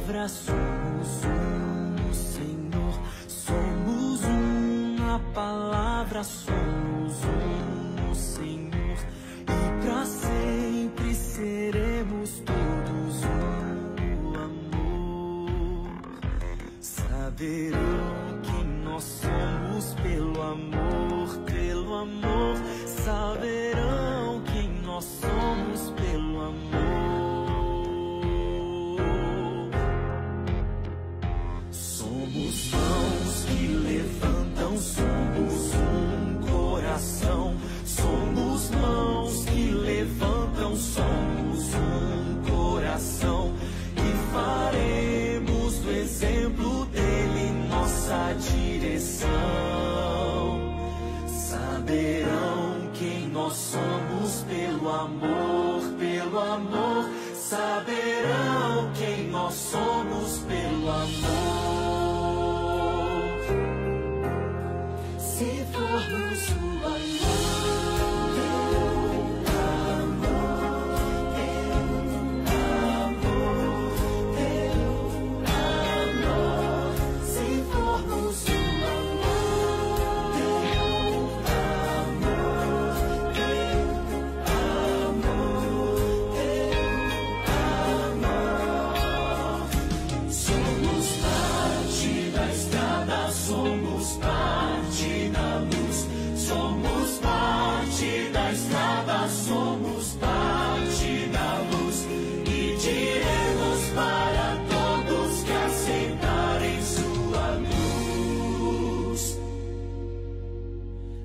palavra somos um, Senhor. Somos um na palavra, somos um, Senhor. E pra sempre seremos todos um no amor. Saberão quem nós somos pelo amor, pelo amor. Saberão quem nós somos pelo amor. Somos mãos que levantam, somos um coração. Somos mãos que levantam, somos um coração. E faremos do exemplo dele nossa direção. Saberão quem nós somos pelo amor, pelo amor. Saberão quem nós somos pelo amor. Se formos o amor, teu amor, teu amor, teu amor. Se formos o amor, teu amor, teu amor, teu amor. Somos parte da estrada, somos parte da luz. Somos parte da estrada, somos parte da luz. E diremos para todos que aceitarem sua luz.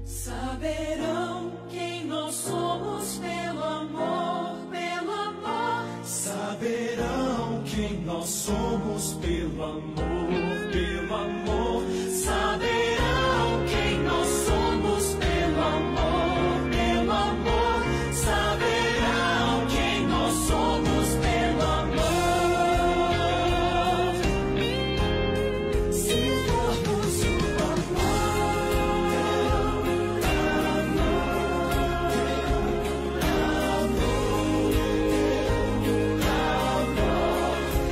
Saberão quem nós somos pelo amor, pelo amor. Saberão quem nós somos pelo amor, pelo amor. Saberão quem nós somos pelo amor, pelo amor. Saberão quem nós somos pelo amor. Se formos o amor, teu amor, teu amor.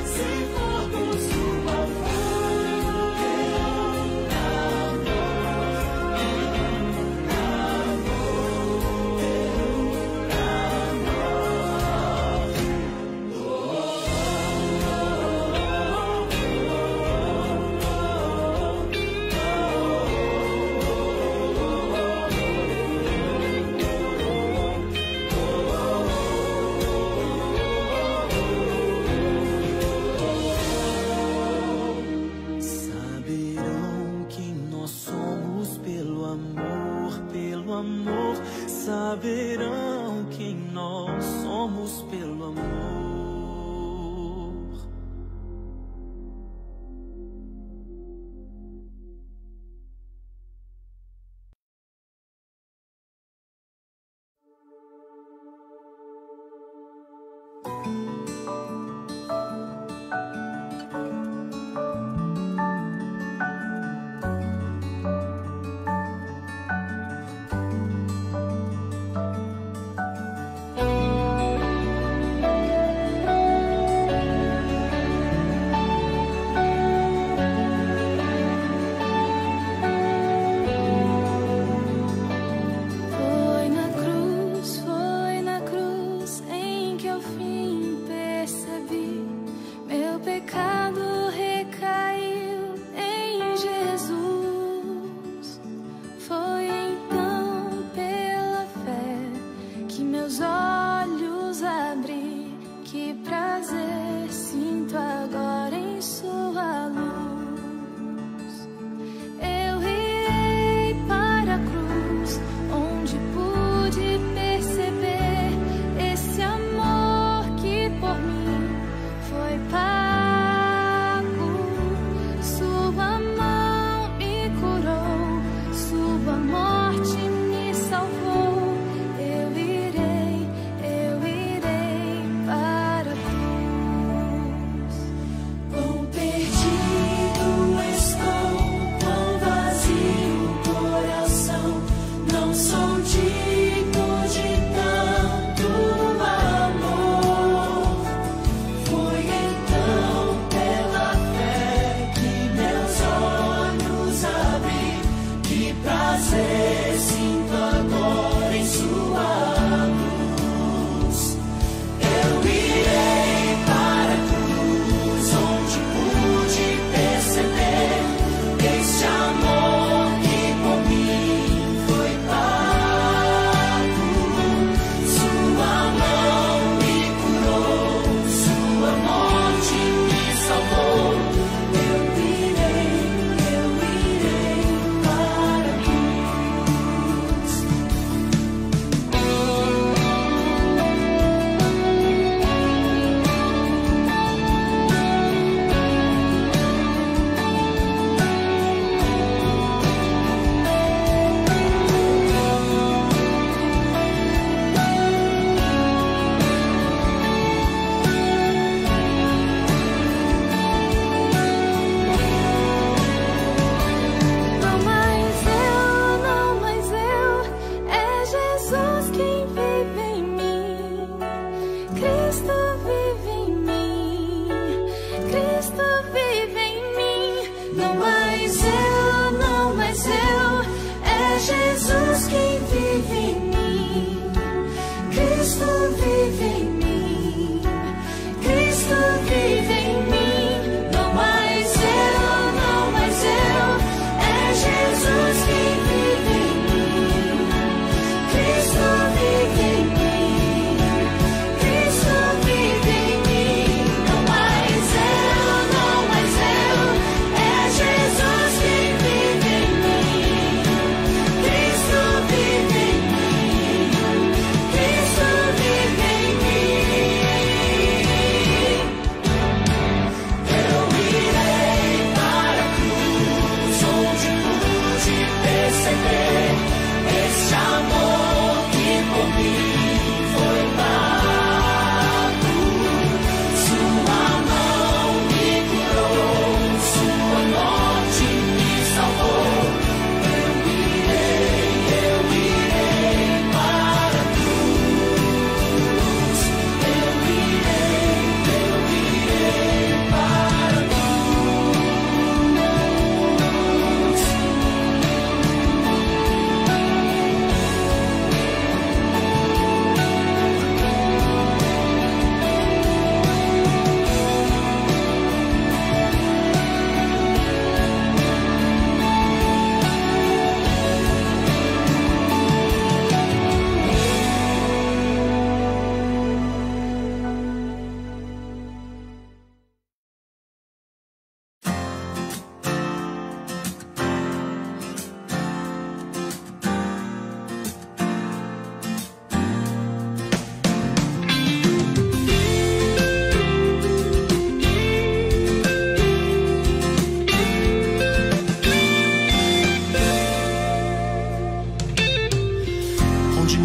Se formos o amor, saberão quem nós somos pelo amor, pelo amor. Saberão quem nós somos pelo amor.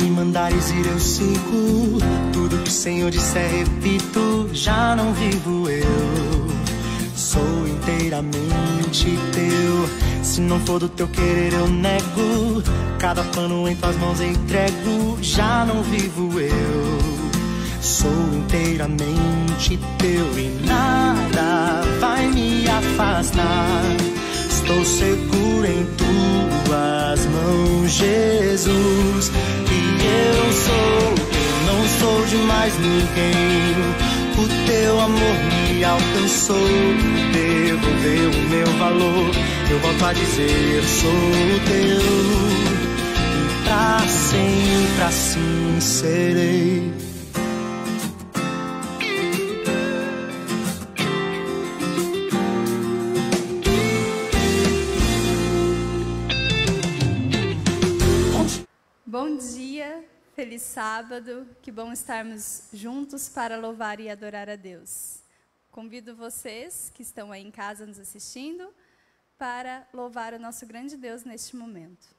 me mandares ir eu sigo. Tudo que o Senhor disser repito. Já não vivo eu, sou inteiramente teu. Se não for do teu querer eu nego. Cada plano em tuas mãos entrego. Já não vivo eu, sou inteiramente teu. E nada vai me afastar. Estou seguro em tuas mãos, Jesus. E eu não sou de mais ninguém. O teu amor me alcançou, devolveu o meu valor. Eu volto a dizer, sou teu, e pra sempre assim serei. Bom dia, feliz sábado, que bom estarmos juntos para louvar e adorar a Deus. Convido vocês que estão aí em casa nos assistindo para louvar o nosso grande Deus neste momento.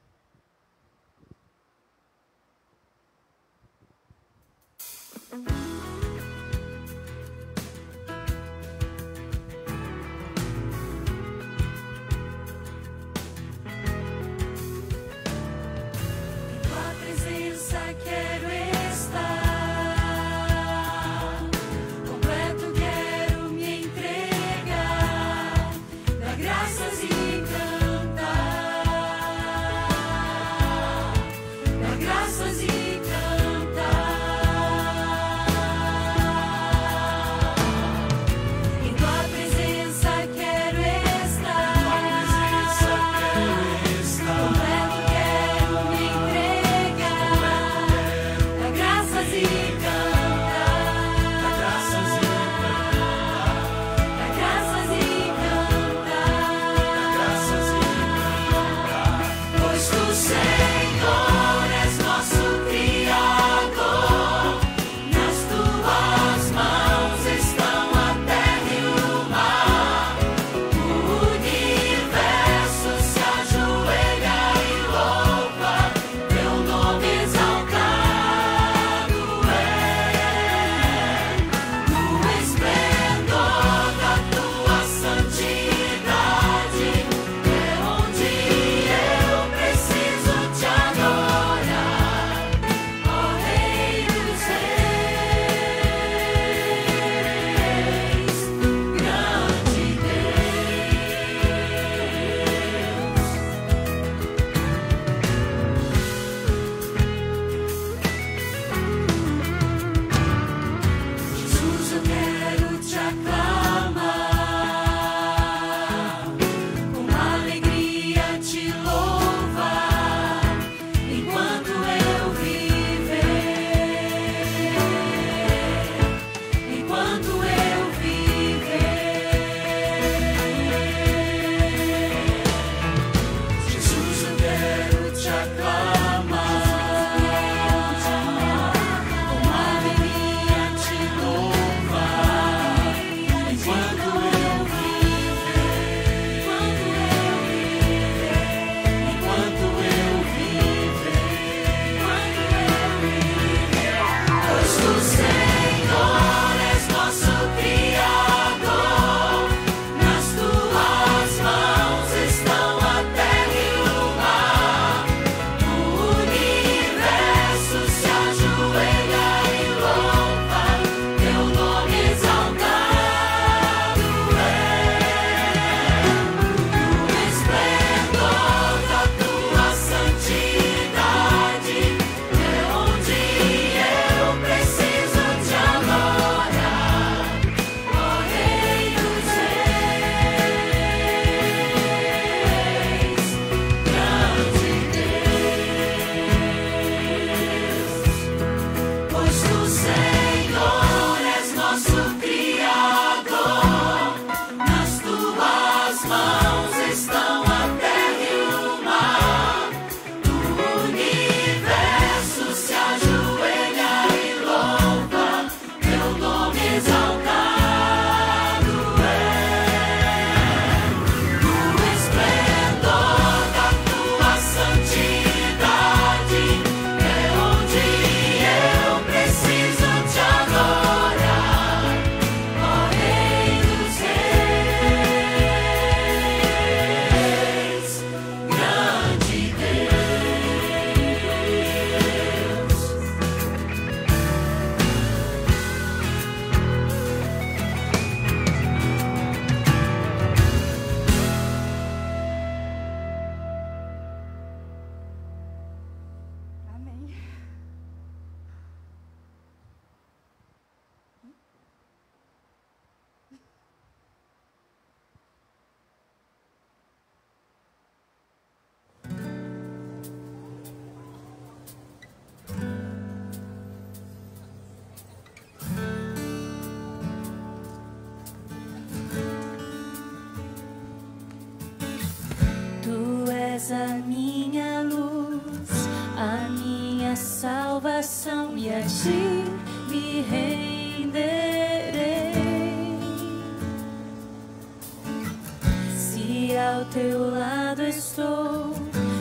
Quero estar completo, quero me entregar, dar graças e cantar, dar graças e cantar. és a minha luz, a minha salvação, e a ti me renderei. Se ao teu lado estou,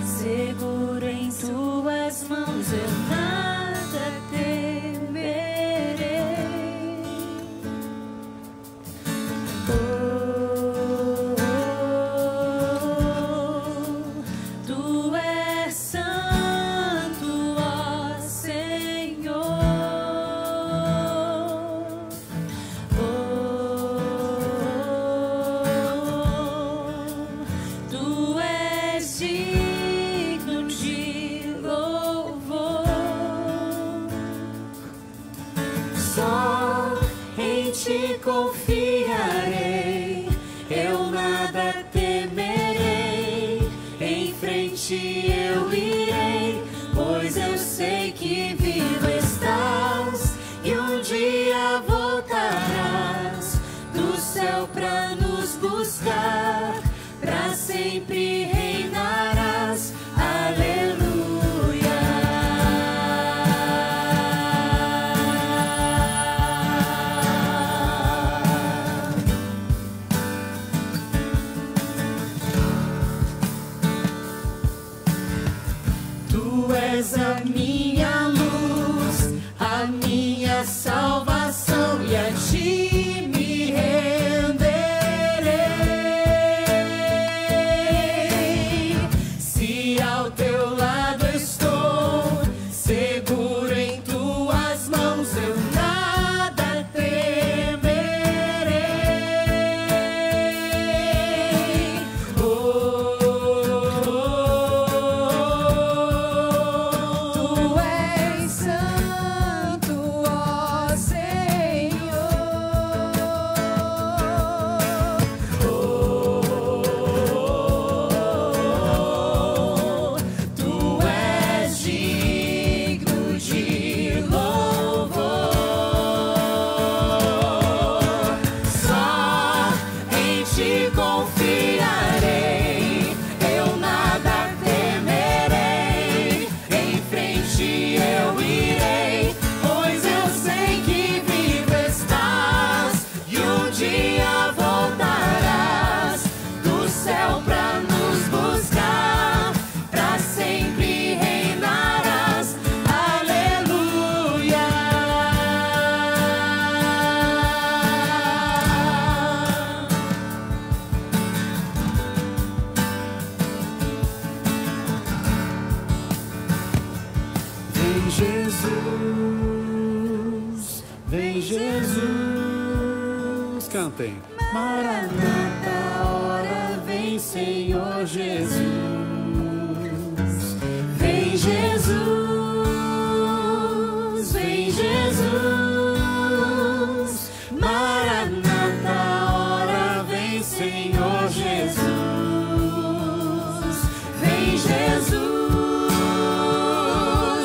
seguro em tuas mãos, eu nada temerei. Tu és santo, ó Senhor. Tu és digno de louvor. Só em ti confiarei, eu nada temerei. Em frente eu irei, pois eu sei que vivo estás e um dia voltarás do céu pra nos buscar, pra sempre reinarás. Aleluia. Tu és a minha luz, a minha salvação, e a ti me renderei. Se ao teu lado estou, seguro em tuas mãos, eu nada temerei. Tu és santo, ó Senhor. Tu és digno de louvor. Só em ti confiarei, eu nada temerei. Em frente eu irei, pois eu sei que vivo estás e um dia voltarás do céu pra nos buscar, pra sempre reinarás. Aleluia. Vem Jesus, vem Jesus. Cantem. Maranata, hora vem, Senhor Jesus. Vem Jesus, vem Jesus. Maranata, hora vem, Senhor Jesus. Vem Jesus,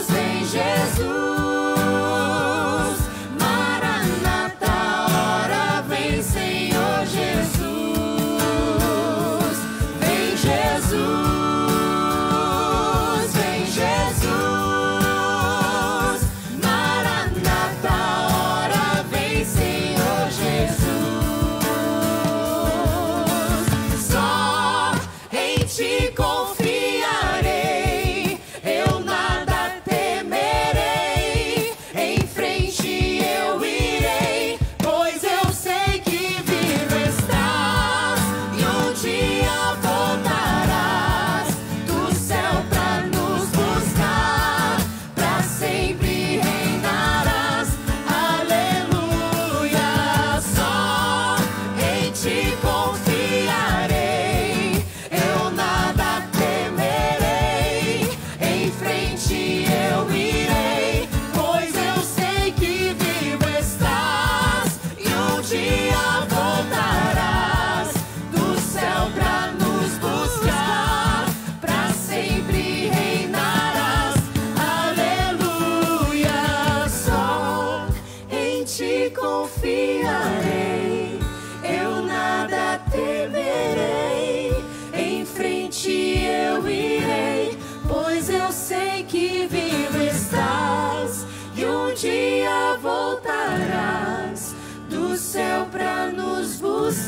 vem Jesus. Maranata, hora vem, Senhor Jesus. Vem Jesus, vem Jesus.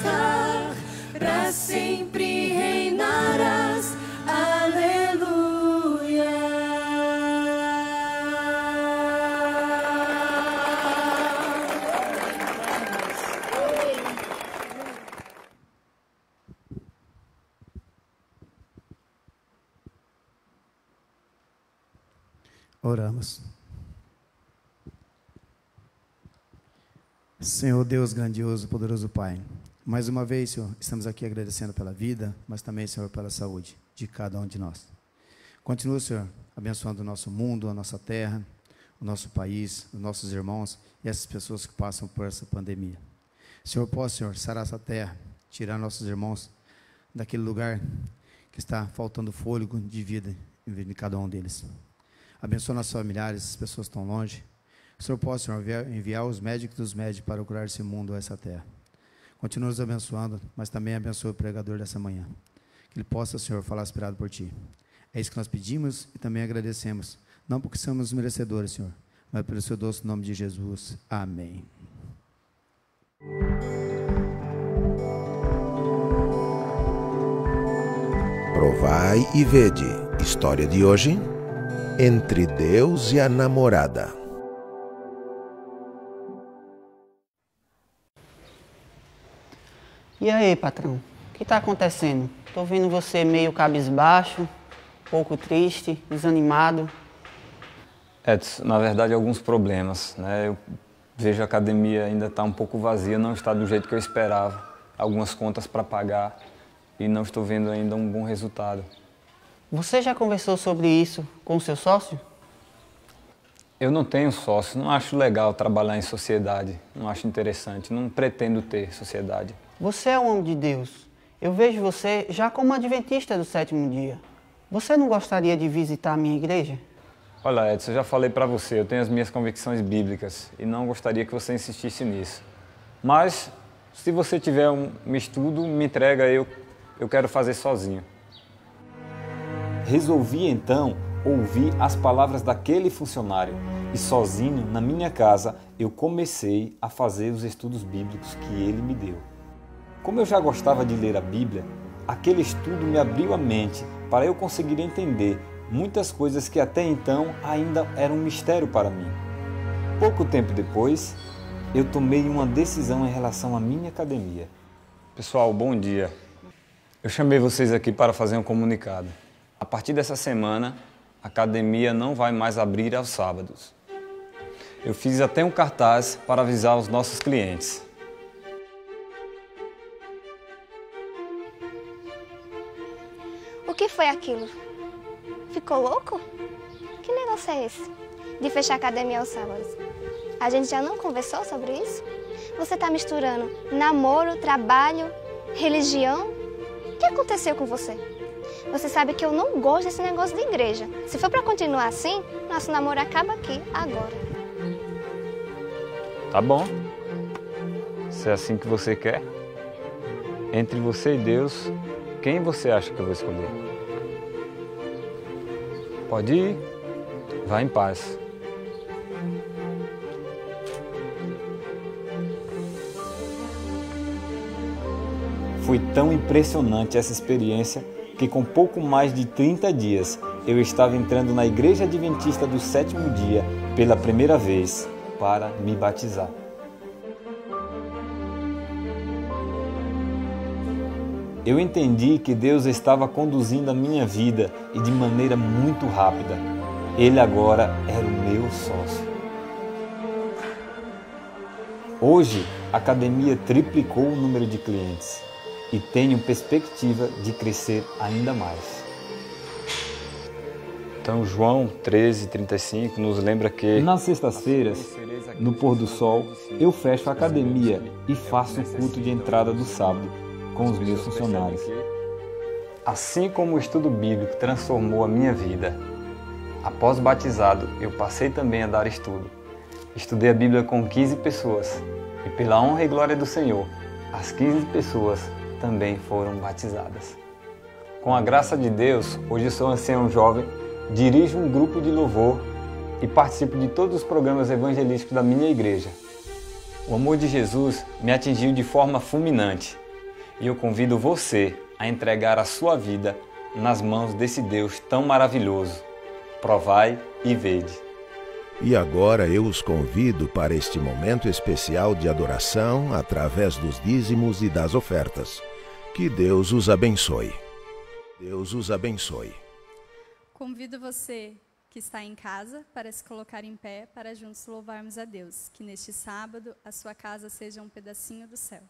estar, para sempre reinarás. Aleluia. Oramos. Senhor Deus grandioso, poderoso Pai, mais uma vez, Senhor, estamos aqui agradecendo pela vida, mas também, Senhor, pela saúde de cada um de nós. Continua, Senhor, abençoando o nosso mundo, a nossa terra, o nosso país, os nossos irmãos e essas pessoas que passam por essa pandemia. Senhor, possa, Senhor, sarar essa terra, tirar nossos irmãos daquele lugar que está faltando fôlego de vida em cada um deles. Abençoa nossos familiares, as pessoas que estão longe. O Senhor possa, Senhor, enviar os médicos dos médicos para curar esse mundo, essa terra. Continua nos abençoando, mas também abençoa o pregador dessa manhã. Que ele possa, Senhor, falar inspirado por Ti. É isso que nós pedimos e também agradecemos. Não porque somos merecedores, Senhor, mas pelo Seu doce nome de Jesus. Amém. Provai e vede. História de hoje: entre Deus e a namorada. E aí, patrão? O que está acontecendo? Tô vendo você meio cabisbaixo, pouco triste, desanimado. Edson, na verdade, alguns problemas, né? Eu vejo a academia ainda está um pouco vazia, não está do jeito que eu esperava. Algumas contas para pagar e não estou vendo ainda um bom resultado. Você já conversou sobre isso com o seu sócio? Eu não tenho sócio, não acho legal trabalhar em sociedade, não acho interessante, não pretendo ter sociedade. Você é um homem de Deus. Eu vejo você já como adventista do sétimo dia. Você não gostaria de visitar a minha igreja? Olha, Edson, eu já falei para você, eu tenho as minhas convicções bíblicas e não gostaria que você insistisse nisso. Mas, se você tiver um estudo, me entrega, eu quero fazer sozinho. Resolvi então ouvir as palavras daquele funcionário e sozinho, na minha casa, eu comecei a fazer os estudos bíblicos que ele me deu. Como eu já gostava de ler a Bíblia, aquele estudo me abriu a mente para eu conseguir entender muitas coisas que até então ainda eram um mistério para mim. Pouco tempo depois, eu tomei uma decisão em relação à minha academia. Pessoal, bom dia. Eu chamei vocês aqui para fazer um comunicado. A partir dessa semana, a academia não vai mais abrir aos sábados. Eu fiz até um cartaz para avisar os nossos clientes. O que foi aquilo? Ficou louco? Que negócio é esse? De fechar a academia aos sábados? A gente já não conversou sobre isso? Você está misturando namoro, trabalho, religião? O que aconteceu com você? Você sabe que eu não gosto desse negócio de igreja. Se for para continuar assim, nosso namoro acaba aqui, agora. Tá bom. Se é assim que você quer. Entre você e Deus, quem você acha que eu vou escolher? Pode ir. Vá em paz. Foi tão impressionante essa experiência que com pouco mais de 30 dias eu estava entrando na Igreja Adventista do Sétimo Dia pela primeira vez para me batizar. Eu entendi que Deus estava conduzindo a minha vida e de maneira muito rápida. Ele agora era o meu sócio. Hoje, a academia triplicou o número de clientes e tenho perspectiva de crescer ainda mais. Então, João 13:35 nos lembra que nas sextas-feiras, no pôr do sol, eu fecho a academia e faço o culto de entrada do sábado com os meus funcionários. Assim como o estudo bíblico transformou a minha vida, após batizado, eu passei também a dar estudo. Estudei a Bíblia com 15 pessoas e, pela honra e glória do Senhor, as 15 pessoas também foram batizadas. Com a graça de Deus, hoje sou ancião jovem, dirijo um grupo de louvor e participo de todos os programas evangelísticos da minha igreja. O amor de Jesus me atingiu de forma fulminante E eu convido você a entregar a sua vida nas mãos desse Deus tão maravilhoso. Provai e vede. E agora eu os convido para este momento especial de adoração através dos dízimos e das ofertas. Que Deus os abençoe. Deus os abençoe. Convido você que está em casa para se colocar em pé para juntos louvarmos a Deus. Que neste sábado a sua casa seja um pedacinho do céu.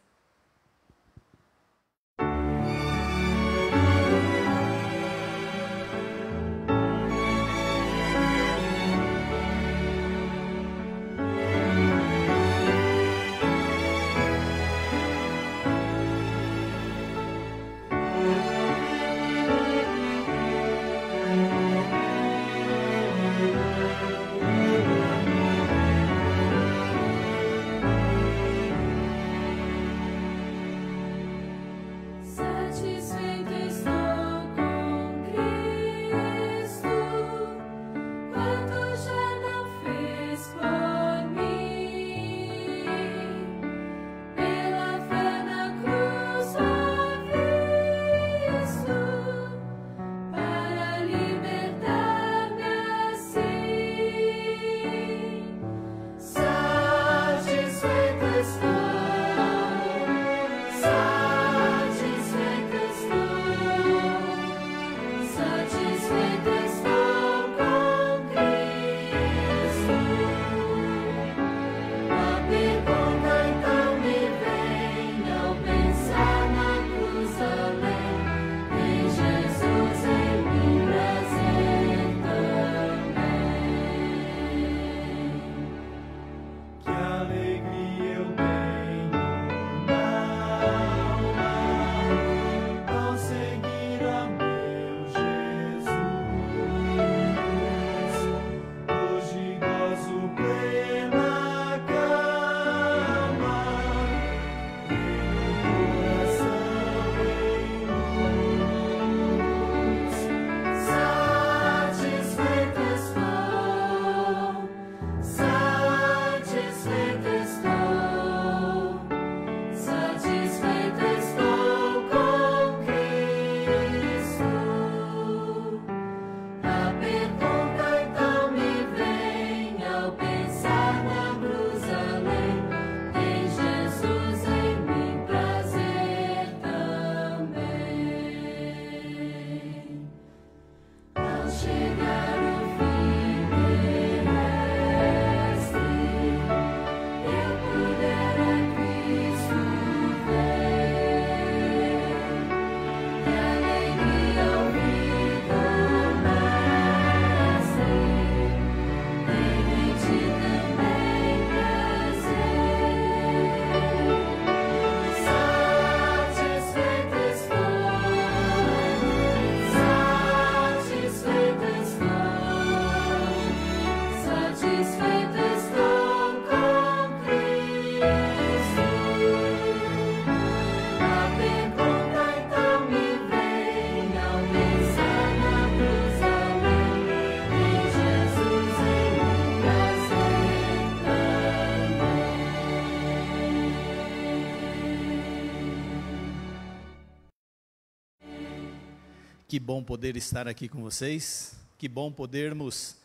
Que bom poder estar aqui com vocês, que bom podermos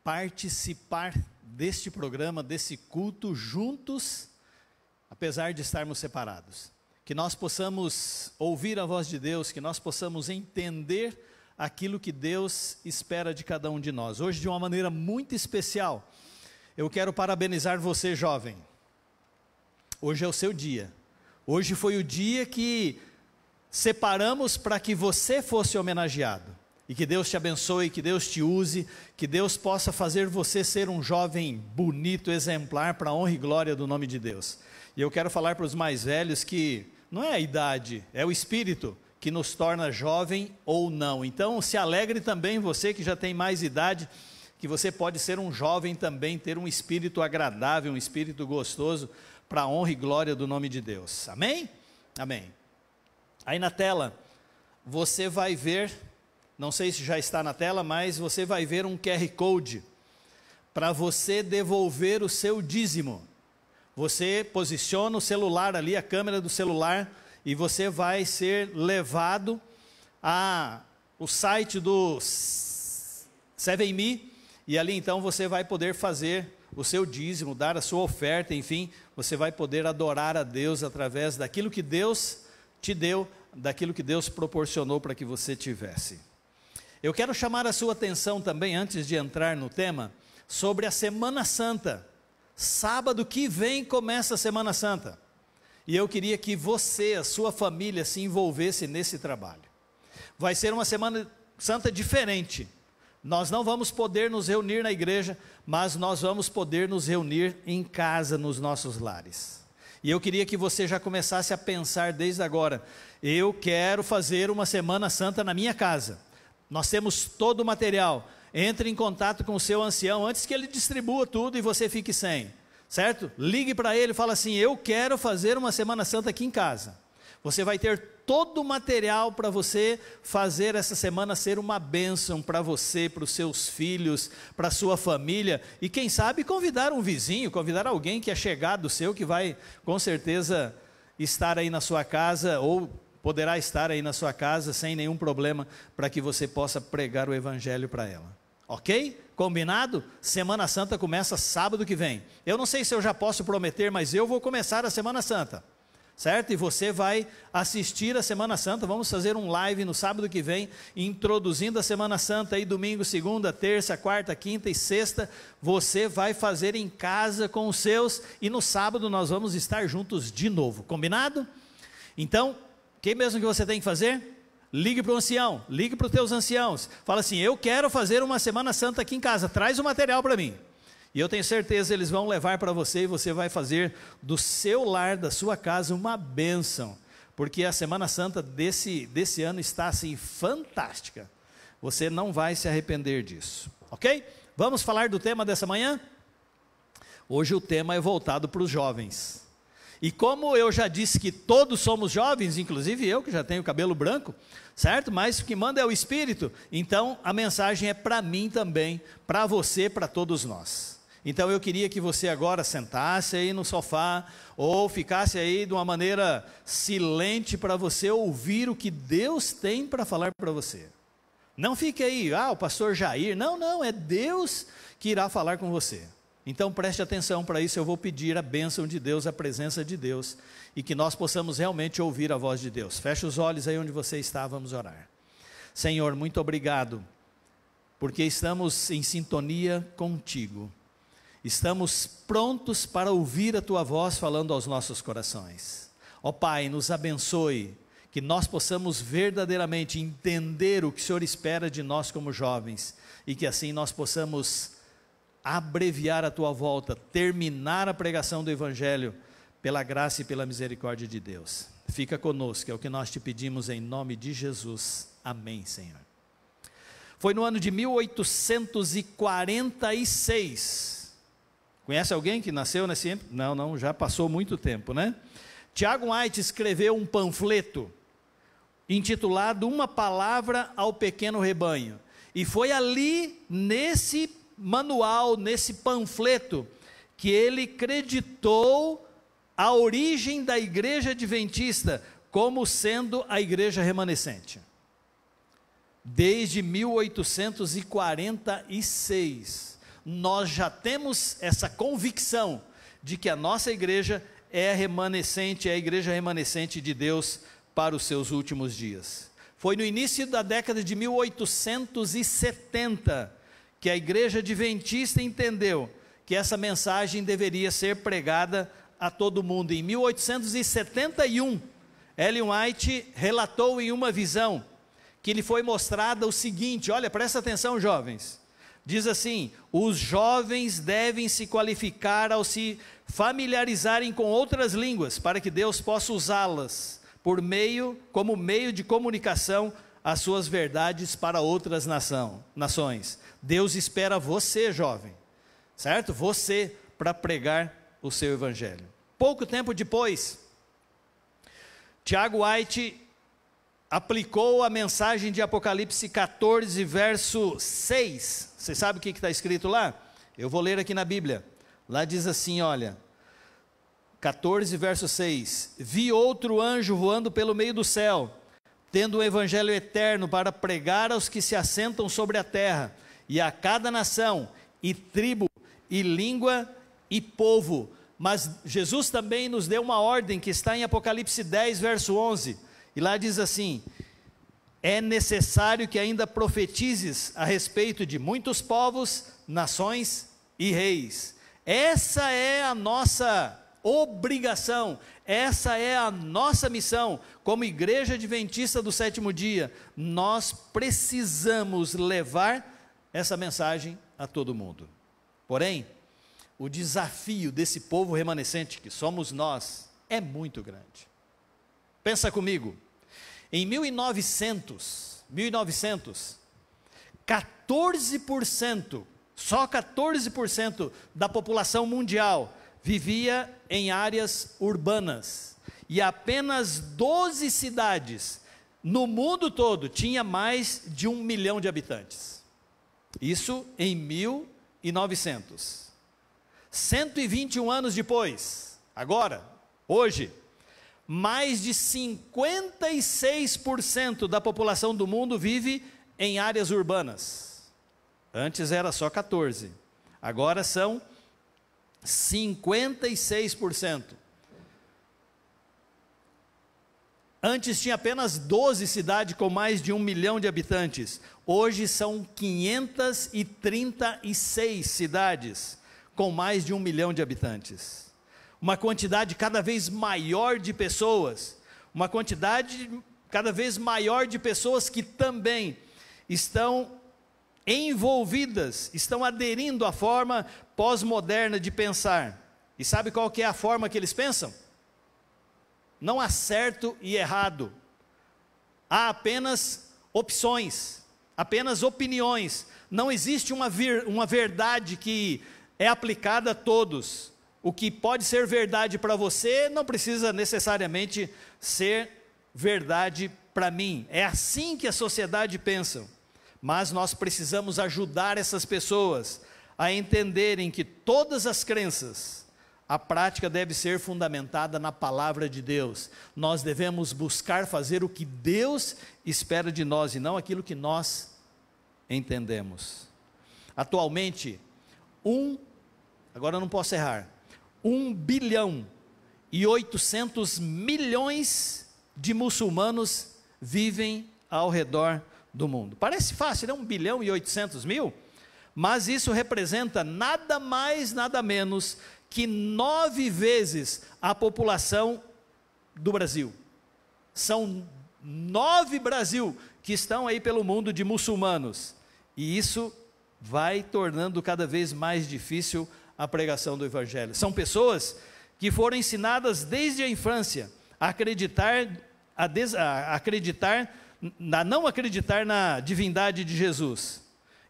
participar deste programa, desse culto juntos, apesar de estarmos separados. Que nós possamos ouvir a voz de Deus, que nós possamos entender aquilo que Deus espera de cada um de nós. Hoje, de uma maneira muito especial, eu quero parabenizar você, jovem. Hoje é o seu dia. Hoje foi o dia que separamos para que você fosse homenageado. E que Deus te abençoe, que Deus te use, que Deus possa fazer você ser um jovem bonito, exemplar, para a honra e glória do nome de Deus. E eu quero falar para os mais velhos que não é a idade, é o espírito que nos torna jovem ou não. Então se alegre também você que já tem mais idade, que você pode ser um jovem também, ter um espírito agradável, um espírito gostoso, para a honra e glória do nome de Deus. Amém? Amém. Aí na tela, você vai ver, não sei se já está na tela, mas você vai ver um QR Code, para você devolver o seu dízimo. Você posiciona o celular ali, a câmera do celular, e você vai ser levado ao site do 7Me, e ali então você vai poder fazer o seu dízimo, dar a sua oferta, enfim, você vai poder adorar a Deus através daquilo que Deus te deu, daquilo que Deus proporcionou para que você tivesse. Eu quero chamar a sua atenção também, antes de entrar no tema, sobre a Semana Santa. Sábado que vem começa a Semana Santa, e eu queria que você, a sua família, se envolvesse nesse trabalho. Vai ser uma Semana Santa diferente. Nós não vamos poder nos reunir na igreja, mas nós vamos poder nos reunir em casa, nos nossos lares. E eu queria que você já começasse a pensar desde agora: eu quero fazer uma Semana Santa na minha casa. Nós temos todo o material. Entre em contato com o seu ancião antes que ele distribua tudo e você fique sem, certo? Ligue para ele e fala assim: eu quero fazer uma Semana Santa aqui em casa. Você vai ter todo o material para você fazer essa semana ser uma bênção para você, para os seus filhos, para a sua família, e quem sabe convidar um vizinho, convidar alguém que é chegado seu, que vai com certeza estar aí na sua casa, ou poderá estar aí na sua casa sem nenhum problema, para que você possa pregar o evangelho para ela. Ok? Combinado? Semana Santa começa sábado que vem. Eu não sei se eu já posso prometer, mas eu vou começar a Semana Santa, certo? E você vai assistir a Semana Santa. Vamos fazer um live no sábado que vem, introduzindo a Semana Santa aí, domingo, segunda, terça, quarta, quinta e sexta, você vai fazer em casa com os seus, e no sábado nós vamos estar juntos de novo, combinado? Então, o que mesmo que você tem que fazer? Ligue para o ancião, ligue para os teus anciãos, fala assim: eu quero fazer uma Semana Santa aqui em casa, traz o material para mim. E eu tenho certeza eles vão levar para você, e você vai fazer do seu lar, da sua casa, uma bênção, porque a Semana Santa desse ano está assim fantástica. Você não vai se arrepender disso, ok? Vamos falar do tema dessa manhã? Hoje o tema é voltado para os jovens. E como eu já disse que todos somos jovens, inclusive eu que já tenho cabelo branco, certo? Mas o que manda é o Espírito, então a mensagem é para mim também, para você, para todos nós. Então eu queria que você agora sentasse aí no sofá, ou ficasse aí de uma maneira silente para você ouvir o que Deus tem para falar para você. Não fique aí, o pastor Jair, não, é Deus que irá falar com você. Então preste atenção para isso. Eu vou pedir a bênção de Deus, a presença de Deus, e que nós possamos realmente ouvir a voz de Deus. Feche os olhos aí onde você está, vamos orar. Senhor, muito obrigado, porque estamos em sintonia contigo. Estamos prontos para ouvir a tua voz falando aos nossos corações. Ó Pai, nos abençoe, que nós possamos verdadeiramente entender o que o Senhor espera de nós como jovens, e que assim nós possamos abreviar a tua volta, terminar a pregação do Evangelho, pela graça e pela misericórdia de Deus. Fica conosco, é o que nós te pedimos em nome de Jesus. Amém, Senhor. Foi no ano de 1846. Conhece alguém que nasceu nesse ano? Não, já passou muito tempo, né? Tiago White escreveu um panfleto intitulado Uma Palavra ao Pequeno Rebanho, e foi ali nesse manual, nesse panfleto, que ele creditou a origem da igreja adventista como sendo a igreja remanescente. Desde 1846, nós já temos essa convicção de que a nossa igreja é remanescente, é a igreja remanescente de Deus para os seus últimos dias. Foi no início da década de 1870 que a igreja adventista entendeu que essa mensagem deveria ser pregada a todo mundo. Em 1871, Ellen White relatou em uma visão que lhe foi mostrada o seguinte: olha, presta atenção, jovens. Diz assim: os jovens devem se qualificar ao se familiarizarem com outras línguas, para que Deus possa usá-las como meio de comunicação as suas verdades para outras nações. Deus espera você, jovem, certo? Você, para pregar o seu evangelho. Pouco tempo depois, Tiago White aplicou a mensagem de Apocalipse 14, verso 6. Você sabe o que está escrito lá? Eu vou ler aqui na Bíblia. Lá diz assim, olha: 14, verso 6. Vi outro anjo voando pelo meio do céu, tendo um evangelho eterno para pregar aos que se assentam sobre a terra, e a cada nação, e tribo, e língua, e povo. Mas Jesus também nos deu uma ordem que está em Apocalipse 10, verso 11, e lá diz assim: é necessário que ainda profetizes a respeito de muitos povos, nações e reis. Essa é a nossa obrigação, essa é a nossa missão, como Igreja Adventista do Sétimo Dia. Nós precisamos levar essa mensagem a todo mundo. Porém, o desafio desse povo remanescente, que somos nós, é muito grande. Pensa comigo, em 1900, 14%, só 14% da população mundial vivia em áreas urbanas, e apenas 12 cidades no mundo todo tinha mais de 1 milhão de habitantes. Isso em 1900. 121 anos depois, agora, hoje, mais de 56% da população do mundo vive em áreas urbanas. Antes era só 14%, agora são 56%. Antes tinha apenas 12 cidades com mais de 1 milhão de habitantes. Hoje são 536 cidades com mais de 1 milhão de habitantes. Uma quantidade cada vez maior de pessoas, uma quantidade cada vez maior de pessoas que também estão envolvidas, estão aderindo à forma pós-moderna de pensar. E sabe qual que é a forma que eles pensam? Não há certo e errado, há apenas opções, apenas opiniões. Não existe uma verdade que é aplicada a todos. O que pode ser verdade para você não precisa necessariamente ser verdade para mim. É assim que a sociedade pensa. Mas nós precisamos ajudar essas pessoas a entenderem que todas as crenças, a prática deve ser fundamentada na palavra de Deus. Nós devemos buscar fazer o que Deus espera de nós e não aquilo que nós entendemos. Atualmente, agora eu não posso errar, 1 bilhão e 800 milhões de muçulmanos vivem ao redor do mundo. Parece fácil, né? 1 bilhão e 800 mil? Mas isso representa nada mais, nada menos que 9 vezes a população do Brasil. São 9 Brasil que estão aí pelo mundo de muçulmanos. E isso vai tornando cada vez mais difícil a pregação do Evangelho. São pessoas que foram ensinadas desde a infância a não acreditar na divindade de Jesus.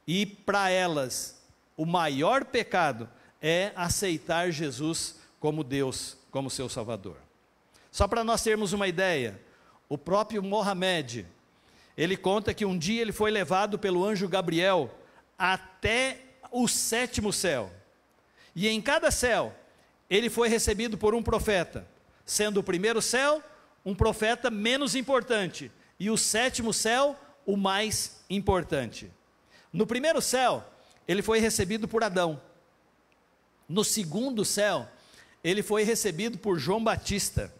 E para elas, o maior pecado é aceitar Jesus como Deus, como seu Salvador. Só para nós termos uma ideia, o próprio Mohamed, ele conta que um dia ele foi levado pelo anjo Gabriel até o 7º céu. E em cada céu, ele foi recebido por um profeta, sendo o primeiro céu um profeta menos importante, e o 7º céu o mais importante. No primeiro céu, ele foi recebido por Adão. No 2º céu, ele foi recebido por João Batista.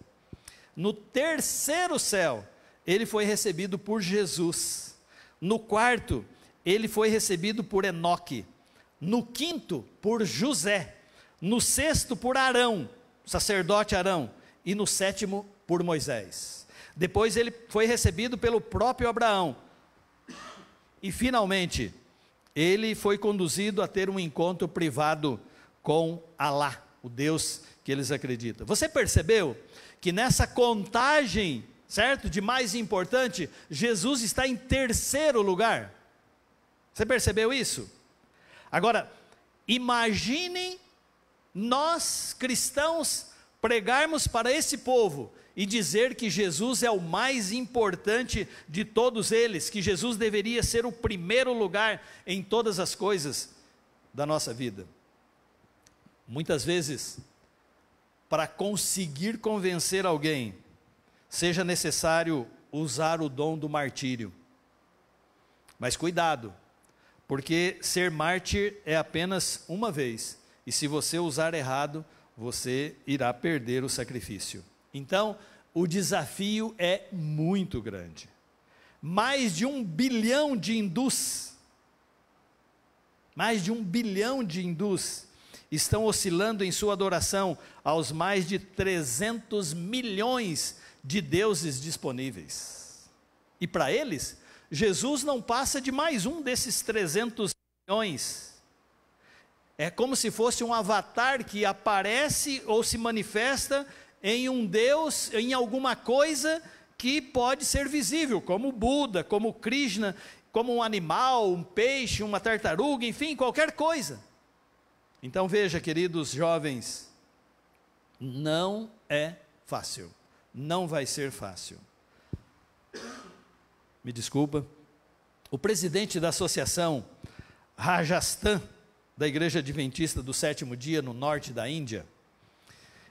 No 3º céu, ele foi recebido por Jesus. No 4º, ele foi recebido por Enoque. No 5º, por José. No 6º, por Arão, sacerdote Arão. E no 7º, por Moisés. Depois ele foi recebido pelo próprio Abraão. E finalmente, ele foi conduzido a ter um encontro privado com Alá, o Deus que eles acreditam. Você percebeu que nessa contagem, certo, de mais importante, Jesus está em 3º lugar? Você percebeu isso? Agora, imaginem nós cristãos pregarmos para esse povo e dizer que Jesus é o mais importante de todos eles, que Jesus deveria ser o primeiro lugar em todas as coisas da nossa vida. Muitas vezes para conseguir convencer alguém, seja necessário usar o dom do martírio. Mas cuidado, porque ser mártir é apenas uma vez, e se você usar errado, você irá perder o sacrifício. Então, o desafio é muito grande. Mais de 1 bilhão de hindus, estão oscilando em sua adoração aos mais de 300 milhões de deuses disponíveis. E para eles, Jesus não passa de mais um desses 300 milhões. É como se fosse um avatar que aparece ou se manifesta em um Deus, em alguma coisa que pode ser visível, como Buda, como Krishna, como um animal, um peixe, uma tartaruga, enfim, qualquer coisa. Então veja, queridos jovens, não é fácil, não vai ser fácil. Me desculpa, o presidente da associação Rajasthan, da Igreja Adventista do Sétimo Dia, no norte da Índia,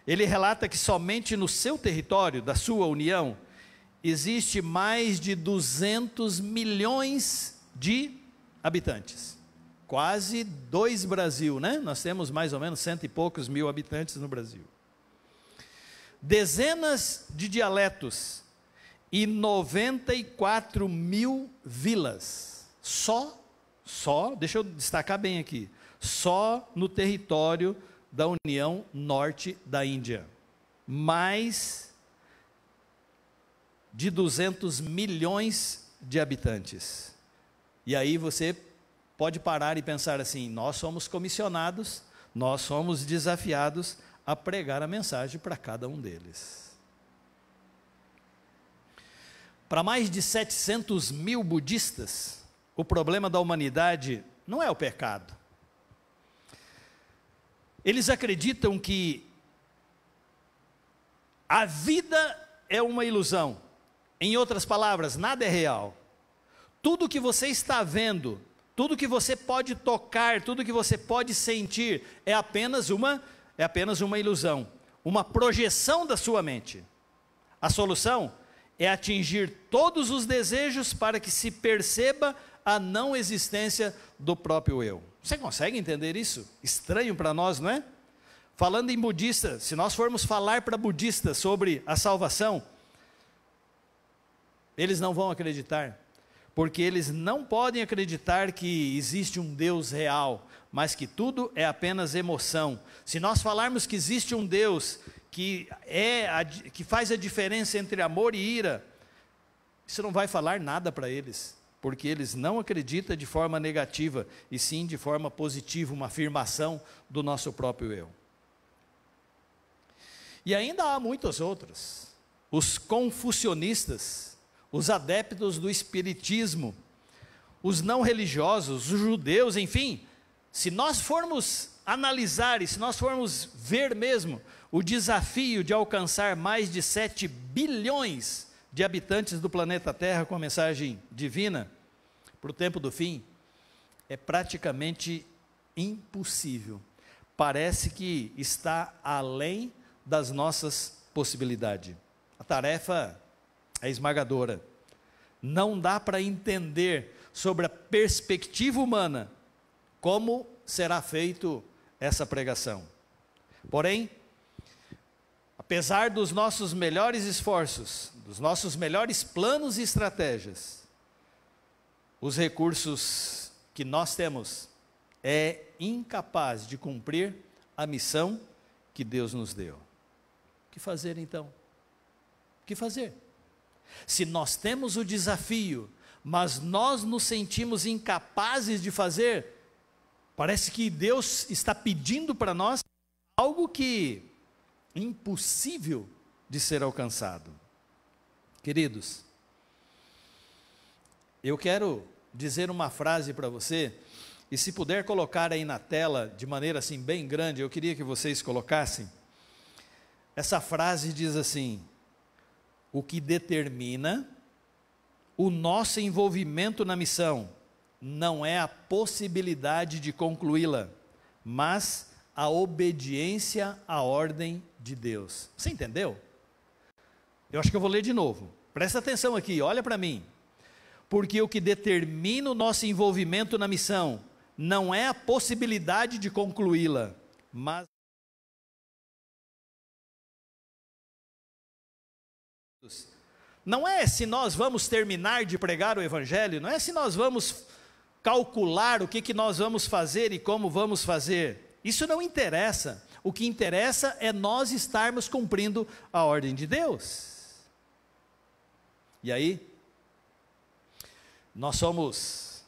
ele relata que somente no seu território, da sua união, existe mais de 200 milhões de habitantes. Quase 2 Brasil, né? Nós temos mais ou menos 100 e poucos mil habitantes no Brasil. Dezenas de dialetos e 94 mil vilas. Só, deixa eu destacar bem aqui, só no território da União Norte da Índia. Mais de 200 milhões de habitantes. E aí você pode parar e pensar assim, nós somos comissionados, nós somos desafiados a pregar a mensagem para cada um deles. Para mais de 700 mil budistas, o problema da humanidade não é o pecado. Eles acreditam que a vida é uma ilusão. Em outras palavras, nada é real. Tudo que você está vendo, tudo que você pode tocar, tudo que você pode sentir, é apenas uma ilusão, uma projeção da sua mente. A solução é atingir todos os desejos para que se perceba a não existência do próprio eu. Você consegue entender isso? Estranho para nós, não é? Falando em budista, se nós formos falar para budistas sobre a salvação, eles não vão acreditar, porque eles não podem acreditar que existe um Deus real, mas que tudo é apenas emoção. Se nós falarmos que existe um Deus que faz a diferença entre amor e ira, isso não vai falar nada para eles, porque eles não acreditam de forma negativa, e sim de forma positiva, uma afirmação do nosso próprio eu. E ainda há muitos outros, os confucionistas, os adeptos do espiritismo, os não religiosos, os judeus, enfim, se nós formos analisar e se nós formos ver mesmo o desafio de alcançar mais de 7 bilhões de habitantes do planeta Terra com a mensagem divina, para o tempo do fim, é praticamente impossível. Parece que está além das nossas possibilidades. A tarefa é esmagadora. Não dá para entender sobre a perspectiva humana como será feito essa pregação. Porém, apesar dos nossos melhores esforços, dos nossos melhores planos e estratégias, os recursos que nós temos é incapaz de cumprir a missão que Deus nos deu. O que fazer então? O que fazer? Se nós temos o desafio, mas nós nos sentimos incapazes de fazer, parece que Deus está pedindo para nós algo que é impossível de ser alcançado. Queridos, eu quero dizer uma frase para você, e se puder colocar aí na tela, de maneira assim bem grande, eu queria que vocês colocassem. Essa frase diz assim: o que determina o nosso envolvimento na missão não é a possibilidade de concluí-la, mas a obediência à ordem de Deus. Você entendeu? Eu acho que eu vou ler de novo. Presta atenção aqui, olha para mim. Porque o que determina o nosso envolvimento na missão não é a possibilidade de concluí-la, mas não é se nós vamos terminar de pregar o Evangelho, não é se nós vamos calcular o que nós vamos fazer e como vamos fazer. Isso não interessa. O que interessa é nós estarmos cumprindo a ordem de Deus. E aí, nós somos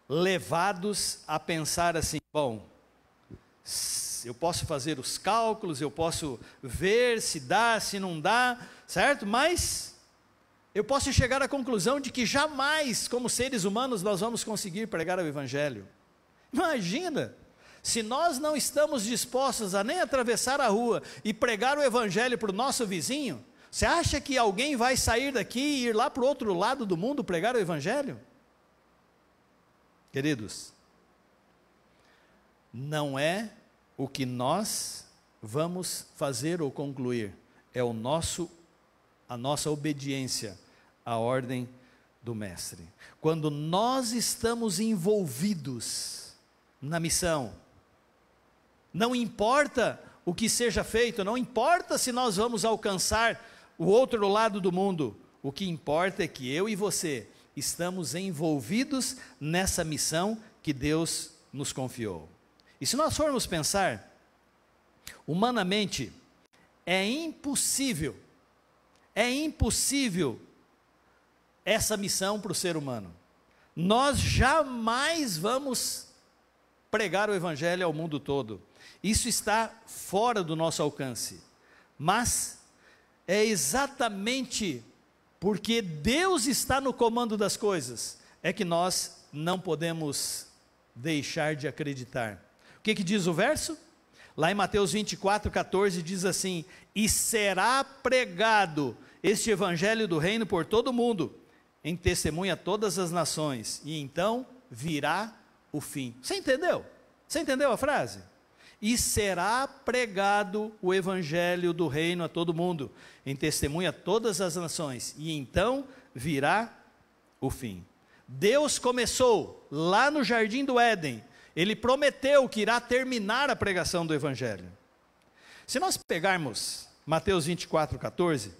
levados a pensar assim, bom, eu posso fazer os cálculos, eu posso ver se dá, se não dá, certo? Mas eu posso chegar à conclusão de que jamais, como seres humanos, nós vamos conseguir pregar o Evangelho. Imagina, se nós não estamos dispostos a nem atravessar a rua e pregar o Evangelho para o nosso vizinho, você acha que alguém vai sair daqui e ir lá para o outro lado do mundo pregar o Evangelho? Queridos, não é o que nós vamos fazer ou concluir, é a nossa obediência à ordem do Mestre. Quando nós estamos envolvidos na missão, não importa o que seja feito, não importa se nós vamos alcançar o outro lado do mundo, o que importa é que eu e você estamos envolvidos nessa missão que Deus nos confiou. E se nós formos pensar, humanamente, é impossível essa missão para o ser humano. Nós jamais vamos pregar o Evangelho ao mundo todo. Isso está fora do nosso alcance. Mas é exatamente porque Deus está no comando das coisas, é que nós não podemos deixar de acreditar. O que diz o verso? Lá em Mateus 24:14 diz assim: e será pregado este Evangelho do reino por todo o mundo, em testemunha a todas as nações, e então virá o fim. Você entendeu? Você entendeu a frase? E será pregado o Evangelho do reino a todo mundo, em testemunha a todas as nações, e então virá o fim. Deus começou lá no Jardim do Éden, Ele prometeu que irá terminar a pregação do Evangelho. Se nós pegarmos Mateus 24:14,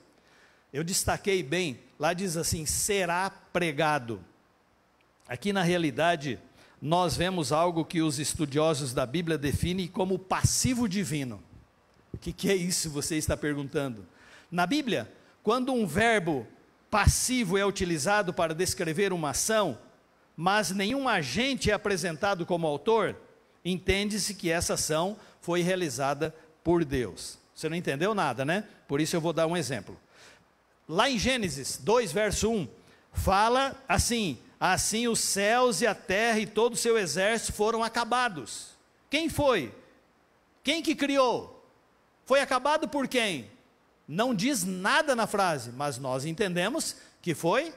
eu destaquei bem, lá diz assim, será pregado. Aqui na realidade, nós vemos algo que os estudiosos da Bíblia definem como passivo divino. O que é isso, você está perguntando? Na Bíblia, quando um verbo passivo é utilizado para descrever uma ação, mas nenhum agente é apresentado como autor, entende-se que essa ação foi realizada por Deus. Você não entendeu nada, né? Por isso eu vou dar um exemplo. Lá em Gênesis 2, verso 1, fala assim: assim os céus e a terra e todo o seu exército foram acabados. Quem foi? Quem que criou? Foi acabado por quem? Não diz nada na frase, mas nós entendemos que foi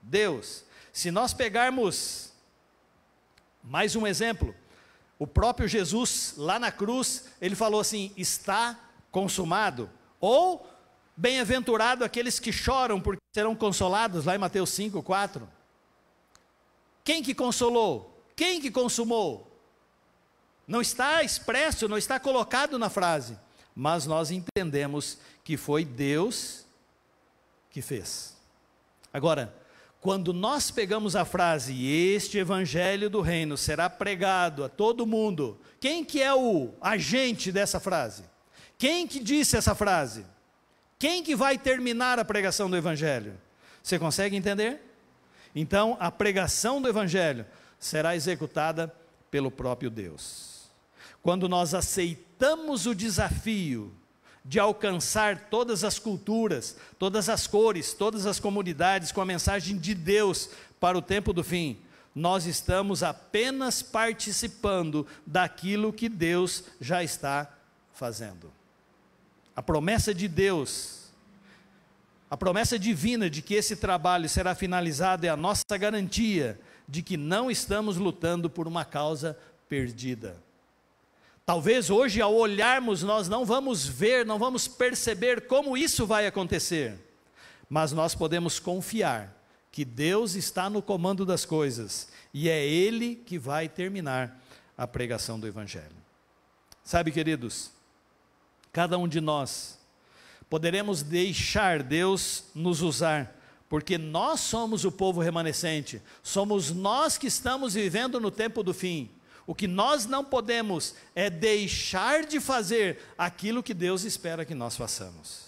Deus. Se nós pegarmos mais um exemplo, o próprio Jesus lá na cruz, ele falou assim: está consumado, ou bem-aventurado aqueles que choram porque serão consolados, lá em Mateus 5:4. Quem que consolou? Quem que consumou? Não está expresso, não está colocado na frase, mas nós entendemos que foi Deus que fez. Agora, quando nós pegamos a frase, este Evangelho do reino será pregado a todo mundo, quem que é o agente dessa frase? Quem que disse essa frase? Quem que vai terminar a pregação do Evangelho? Você consegue entender? Então, a pregação do Evangelho será executada pelo próprio Deus. Quando nós aceitamos o desafio de alcançar todas as culturas, todas as cores, todas as comunidades com a mensagem de Deus para o tempo do fim, nós estamos apenas participando daquilo que Deus já está fazendo. A promessa de Deus, a promessa divina de que esse trabalho será finalizado é a nossa garantia de que não estamos lutando por uma causa perdida. Talvez hoje, ao olharmos, nós não vamos ver, não vamos perceber como isso vai acontecer, mas nós podemos confiar que Deus está no comando das coisas, e é Ele que vai terminar a pregação do Evangelho. Sabe, queridos, cada um de nós poderemos deixar Deus nos usar, porque nós somos o povo remanescente, somos nós que estamos vivendo no tempo do fim. O que nós não podemos é deixar de fazer aquilo que Deus espera que nós façamos.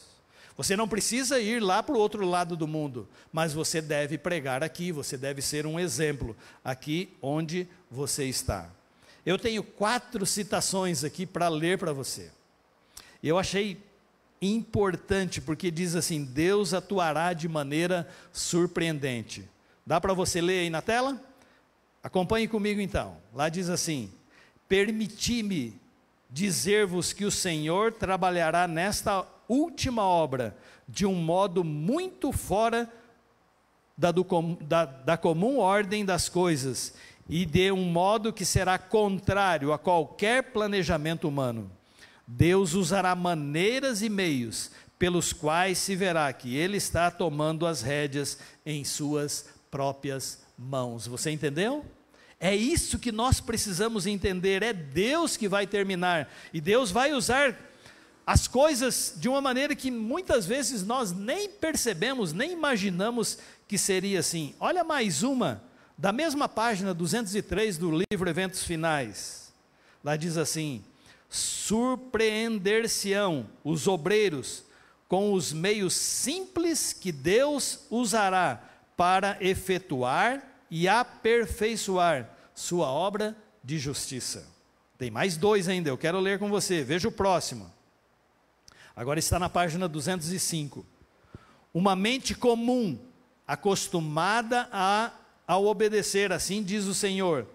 Você não precisa ir lá para o outro lado do mundo, mas você deve pregar aqui, você deve ser um exemplo aqui onde você está. Eu tenho 4 citações aqui para ler para você. Eu achei importante, porque diz assim: Deus atuará de maneira surpreendente. Dá para você ler aí na tela? Acompanhe comigo então. Lá diz assim: permiti-me dizer-vos que o Senhor trabalhará nesta última obra de um modo muito fora da comum ordem das coisas, e de um modo que será contrário a qualquer planejamento humano. Deus usará maneiras e meios pelos quais se verá que Ele está tomando as rédeas em suas próprias mãos. Você entendeu? É isso que nós precisamos entender. É Deus que vai terminar, e Deus vai usar as coisas de uma maneira que muitas vezes nós nem percebemos, nem imaginamos que seria assim. Olha mais uma, da mesma página 203 do livro Eventos Finais. Lá diz assim: surpreender-se-ão os obreiros com os meios simples que Deus usará para efetuar e aperfeiçoar sua obra de justiça. Tem mais 2 ainda, eu quero ler com você, veja o próximo. Agora está na página 205. Uma mente comum, acostumada ao obedecer, assim diz o Senhor,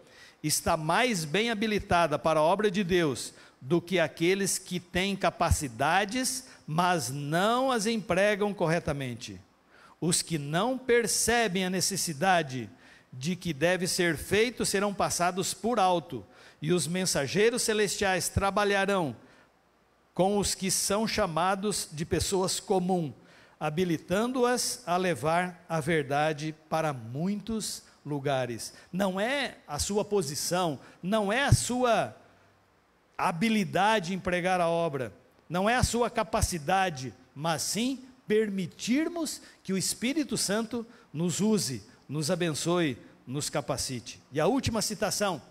está mais bem habilitada para a obra de Deus do que aqueles que têm capacidades, mas não as empregam corretamente. Os que não percebem a necessidade de que deve ser feito serão passados por alto, e os mensageiros celestiais trabalharão com os que são chamados de pessoas comuns, habilitando-as a levar a verdade para muitos lugares. Não é a sua posição, não é a sua habilidade em pregar a obra, não é a sua capacidade, mas sim permitirmos que o Espírito Santo nos use, nos abençoe, nos capacite. E a última citação,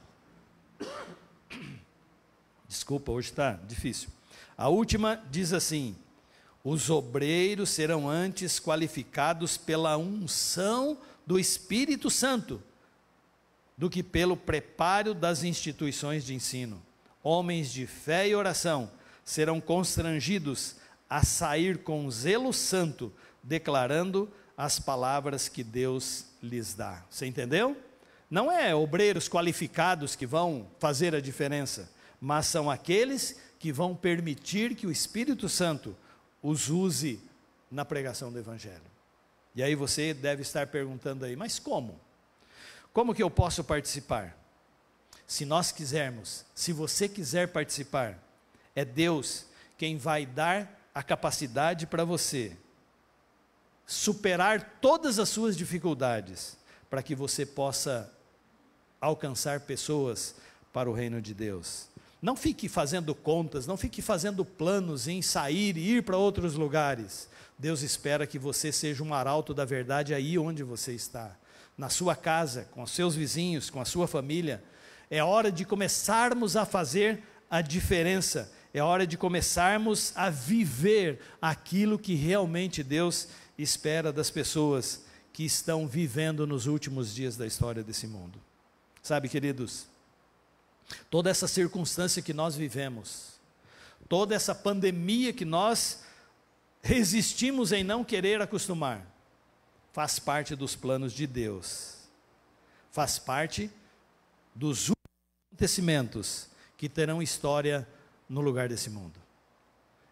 desculpa, hoje está difícil. A última diz assim: os obreiros serão antes qualificados pela unção do Espírito Santo do que pelo preparo das instituições de ensino. Homens de fé e oração serão constrangidos a sair com zelo santo, declarando as palavras que Deus lhes dá. Você entendeu? Não é obreiros qualificados que vão fazer a diferença, mas são aqueles que vão permitir que o Espírito Santo os use na pregação do Evangelho. E aí você deve estar perguntando aí, mas como? Como que eu posso participar? Se nós quisermos, se você quiser participar, é Deus quem vai dar a capacidade para você superar todas as suas dificuldades, para que você possa alcançar pessoas para o reino de Deus. Não fique fazendo contas, não fique fazendo planos em sair e ir para outros lugares. Deus espera que você seja um arauto da verdade aí onde você está, na sua casa, com os seus vizinhos, com a sua família. É hora de começarmos a fazer a diferença, é hora de começarmos a viver aquilo que realmente Deus espera das pessoas que estão vivendo nos últimos dias da história desse mundo. Sabe, queridos, toda essa circunstância que nós vivemos, toda essa pandemia que nós resistimos em não querer acostumar, faz parte dos planos de Deus, faz parte dos acontecimentos que terão história no lugar desse mundo.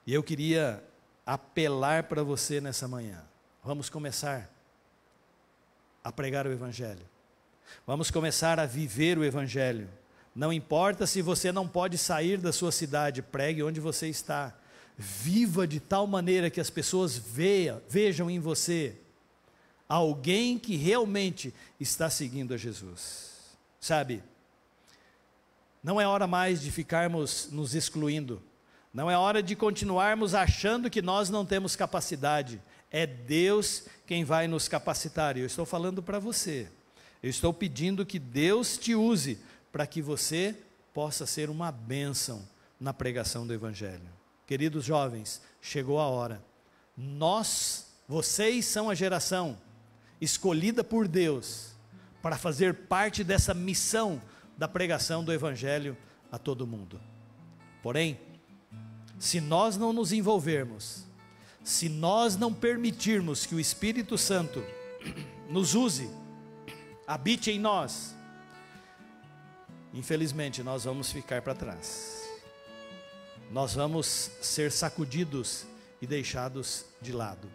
E eu queria apelar para você nessa manhã. Vamos começar a pregar o Evangelho. Vamos começar a viver o Evangelho. Não importa se você não pode sair da sua cidade, pregue onde você está. Viva de tal maneira que as pessoas vejam em você alguém que realmente está seguindo a Jesus. Sabe, não é hora mais de ficarmos nos excluindo. Não é hora de continuarmos achando que nós não temos capacidade. É Deus quem vai nos capacitar. E eu estou falando para você. Eu estou pedindo que Deus te use para que você possa ser uma bênção na pregação do Evangelho. Queridos jovens, chegou a hora. Vocês são a geração escolhida por Deus para fazer parte dessa missão da pregação do Evangelho a todo mundo. Porém, se nós não nos envolvermos, se nós não permitirmos que o Espírito Santo nos use, habite em nós, infelizmente nós vamos ficar para trás. Nós vamos ser sacudidos e deixados de lado.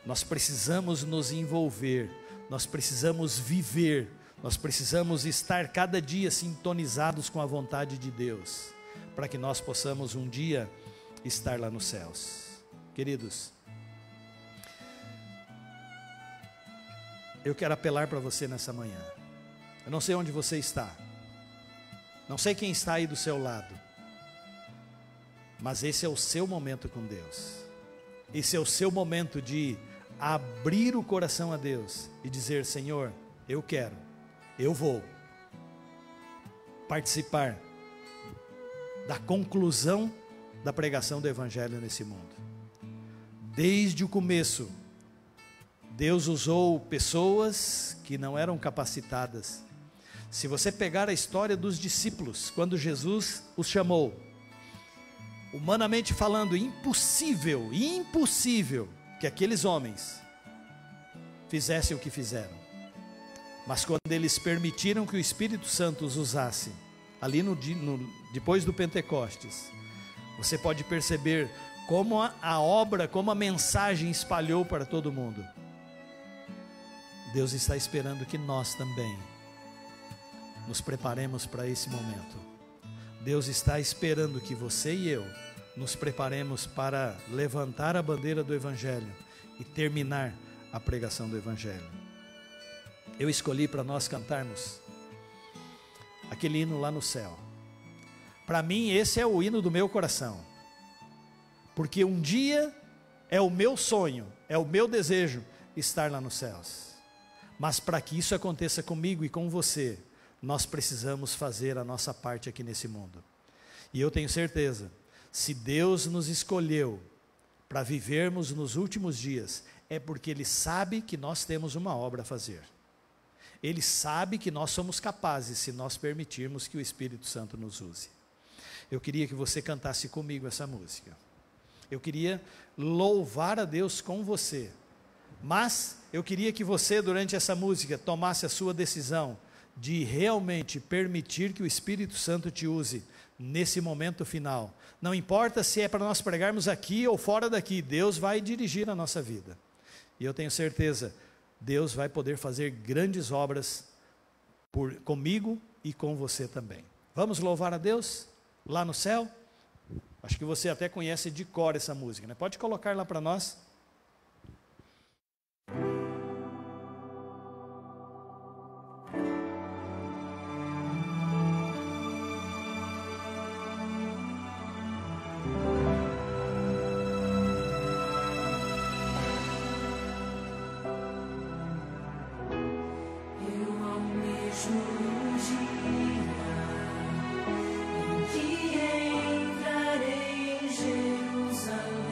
Nós precisamos nos envolver, nós precisamos viver, nós precisamos estar cada dia sintonizados com a vontade de Deus, para que nós possamos um dia estar lá nos céus. Queridos, eu quero apelar para você nessa manhã. Eu não sei onde você está, não sei quem está aí do seu lado, mas esse é o seu momento com Deus. Esse é o seu momento de abrir o coração a Deus e dizer: Senhor, eu quero, eu vou participar da conclusão da pregação do Evangelho nesse mundo. Desde o começo, Deus usou pessoas que não eram capacitadas. Se você pegar a história dos discípulos, quando Jesus os chamou, humanamente falando, impossível que aqueles homens fizessem o que fizeram. Mas quando eles permitiram que o Espírito Santo os usasse, ali depois do Pentecostes, você pode perceber como a obra, como a mensagem espalhou para todo mundo. Deus está esperando que nós também nos preparemos para esse momento. Deus está esperando que você e eu nos preparemos para levantar a bandeira do Evangelho e terminar a pregação do Evangelho. Eu escolhi para nós cantarmos aquele hino lá no céu. Para mim, esse é o hino do meu coração, porque um dia é o meu sonho, é o meu desejo estar lá nos céus. Mas para que isso aconteça comigo e com você, nós precisamos fazer a nossa parte aqui nesse mundo. E eu tenho certeza, se Deus nos escolheu para vivermos nos últimos dias, é porque Ele sabe que nós temos uma obra a fazer. Ele sabe que nós somos capazes, se nós permitirmos que o Espírito Santo nos use. Eu queria que você cantasse comigo essa música. Eu queria louvar a Deus com você. Mas eu queria que você, durante essa música, tomasse a sua decisão de realmente permitir que o Espírito Santo te use nesse momento final. Não importa se é para nós pregarmos aqui ou fora daqui, Deus vai dirigir a nossa vida. E eu tenho certeza, Deus vai poder fazer grandes obras comigo e com você também. Vamos louvar a Deus lá no céu? Acho que você até conhece de cor essa música, né? Pode colocar lá para nós. Entrarei em Jerusalém.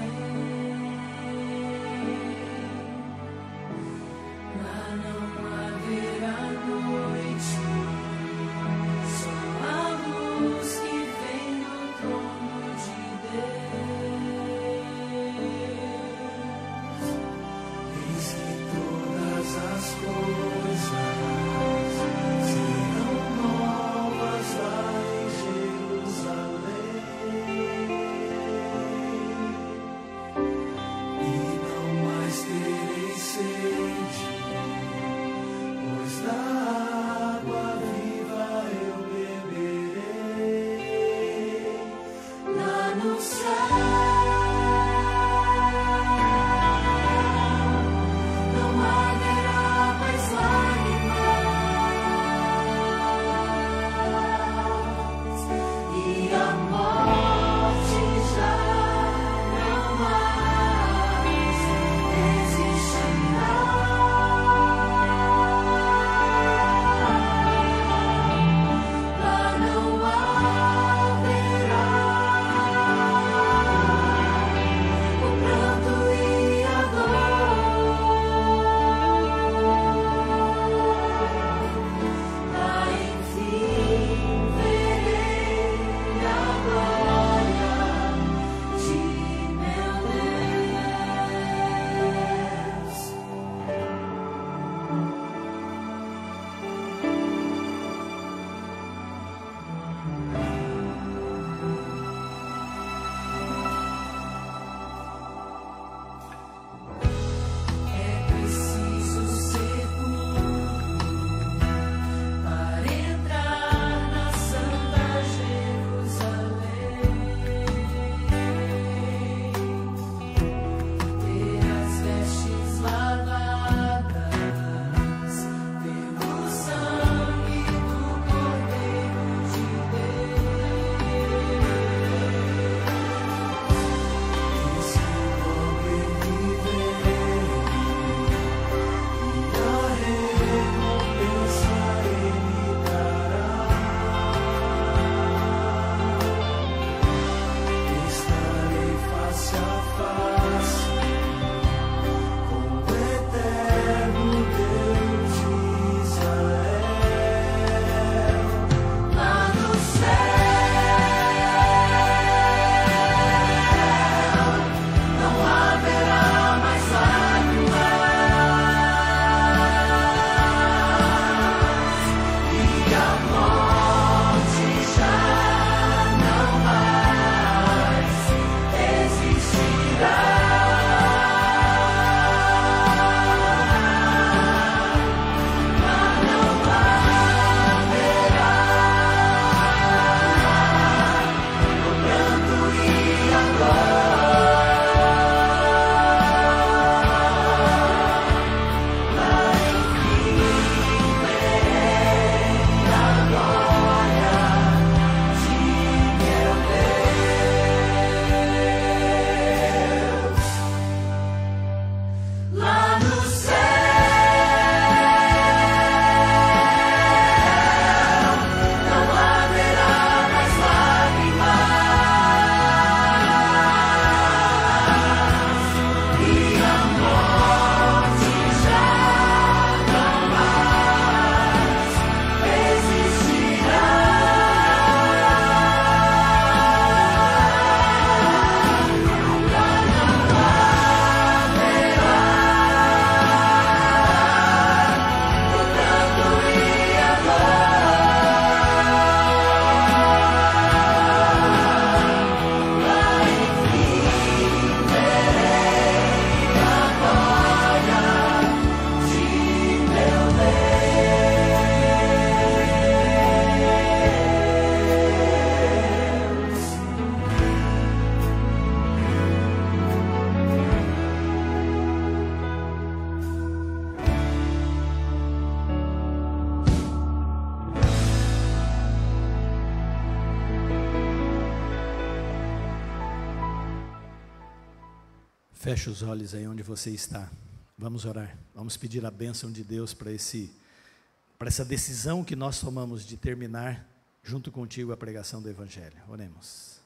Feche os olhos aí onde você está. Vamos orar. Vamos pedir a bênção de Deus para essa decisão que nós tomamos de terminar junto contigo a pregação do Evangelho. Oremos.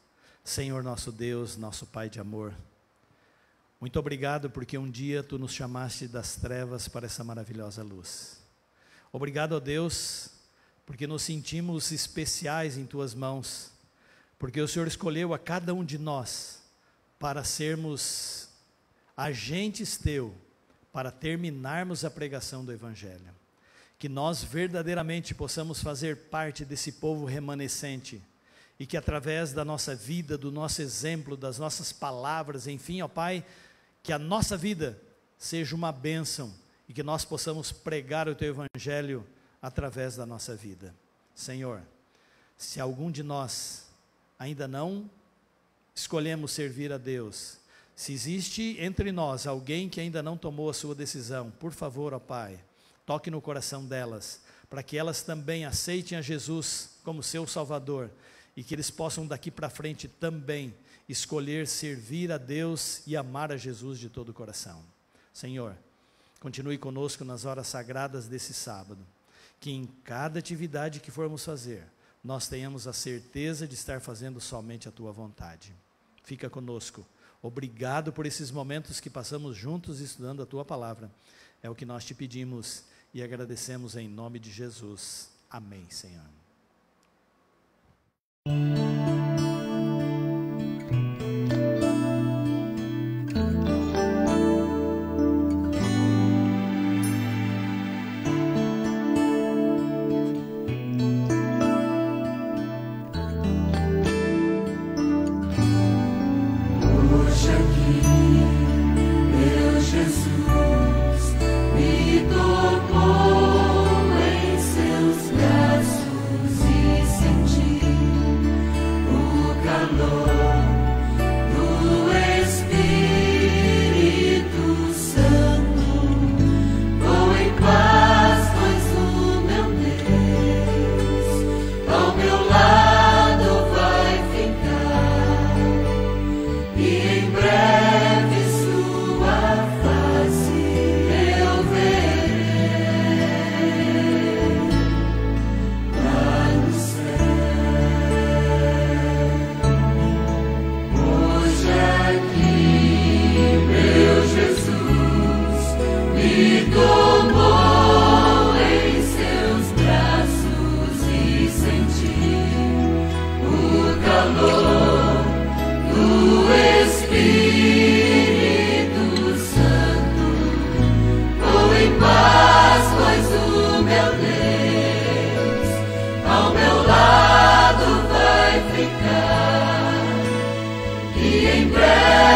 Senhor nosso Deus, nosso Pai de amor, muito obrigado porque um dia Tu nos chamaste das trevas para essa maravilhosa luz. Obrigado, ó Deus, porque nos sentimos especiais em Tuas mãos, porque o Senhor escolheu a cada um de nós para sermos agentes Teu, para terminarmos a pregação do Evangelho. Que nós verdadeiramente possamos fazer parte desse povo remanescente, e que através da nossa vida, do nosso exemplo, das nossas palavras, enfim, ó Pai, que a nossa vida seja uma bênção, e que nós possamos pregar o Teu Evangelho através da nossa vida. Senhor, se algum de nós ainda não escolhemos servir a Deus. Se existe entre nós alguém que ainda não tomou a sua decisão, por favor, ó Pai, toque no coração delas, para que elas também aceitem a Jesus como seu Salvador e que eles possam daqui para frente também escolher servir a Deus e amar a Jesus de todo o coração. Senhor, continue conosco nas horas sagradas desse sábado, que em cada atividade que formos fazer, nós tenhamos a certeza de estar fazendo somente a Tua vontade. Fica conosco. Obrigado por esses momentos que passamos juntos estudando a Tua Palavra. É o que nós te pedimos e agradecemos em nome de Jesus. Amém, Senhor. E em breve